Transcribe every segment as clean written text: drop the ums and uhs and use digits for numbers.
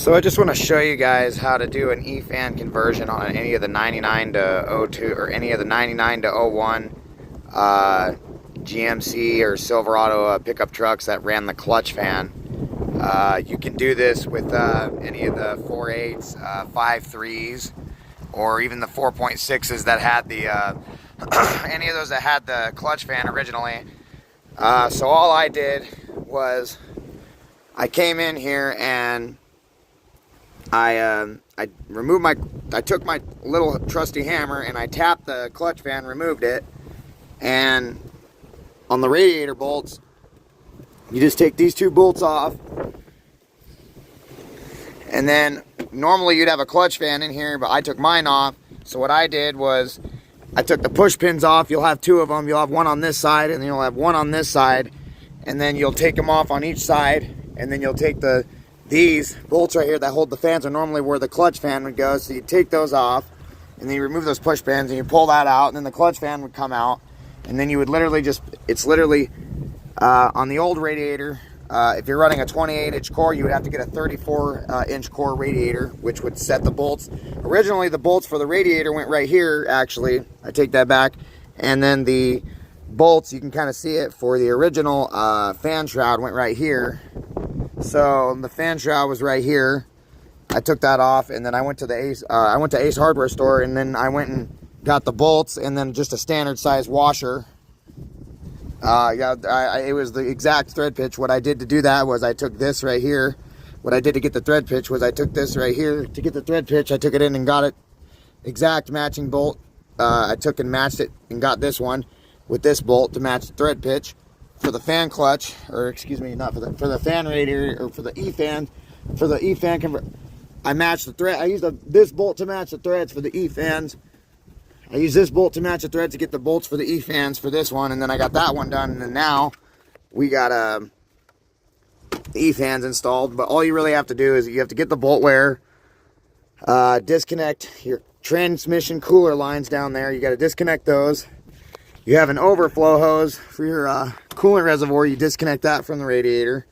So I just want to show you guys how to do an e-fan conversion on any of the 99 to 02 or any of the 99 to 01 GMC or Silverado pickup trucks that ran the clutch fan. You can do this with any of the 4.8s, 5.3s, or even the 4.6s that had the any of those that had the clutch fan originally. So all I did was I came in here and I took my little trusty hammer and I tapped the clutch fan, removed it, and on the radiator bolts, you just take these two bolts off, and then normally you'd have a clutch fan in here, but I took mine off. So what I did was I took the push pins off. You'll have two of them. You'll have one on this side and then you'll have one on this side, and then you'll take them off on each side, and then you'll take these bolts right here that hold the fans are normally where the clutch fan would go. So you take those off and then you remove those push pins and you pull that out, and then the clutch fan would come out, and then you would literally it's literally on the old radiator, if you're running a 28-inch core, you would have to get a 34-inch core radiator, which would set the bolts. Originally, the bolts for the radiator went right here, actually. I take that back. And then the bolts, you can kind of see it, for the original fan shroud went right here. So the fan shroud was right here. I took that off, and then I went to the Ace Hardware store, and then I went and got the bolts, and then just a standard size washer. It was the exact thread pitch. What I did to do that was I took this right here. What I did to get the thread pitch was I took this right here. To get the thread pitch, I took it in and got it exact matching bolt. I took and matched it and got this one with this bolt to match the thread pitch for the fan clutch, or excuse me, not for the fan radiator, or for the e-fan. For the e-fan I matched the thread. I used this bolt to match the threads for the e-fans. I use this bolt to match the thread to get the bolts for the e-fans for this one, and then I got that one done, and then now we got the e-fans installed. But all you really have to do is you have to get the bolt wear, disconnect your transmission cooler lines down there. You got to disconnect those. You have an overflow hose for your coolant reservoir. You disconnect that from the radiator.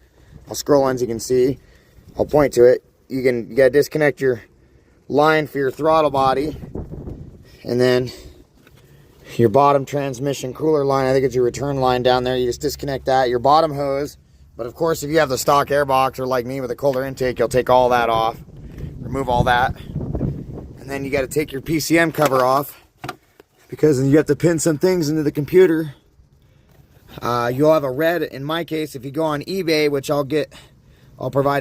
I'll scroll on so you can see. I'll point to it. You got to disconnect your line for your throttle body. And then your bottom transmission cooler line, I think it's your return line down there. You just disconnect that. Your bottom hose. But of course, if you have the stock air box, or like me with a colder intake, you'll take all that off. Remove all that. And then you got to take your PCM cover off, because then you have to pin some things into the computer. You'll have a red, in my case, if you go on eBay, which I'll provide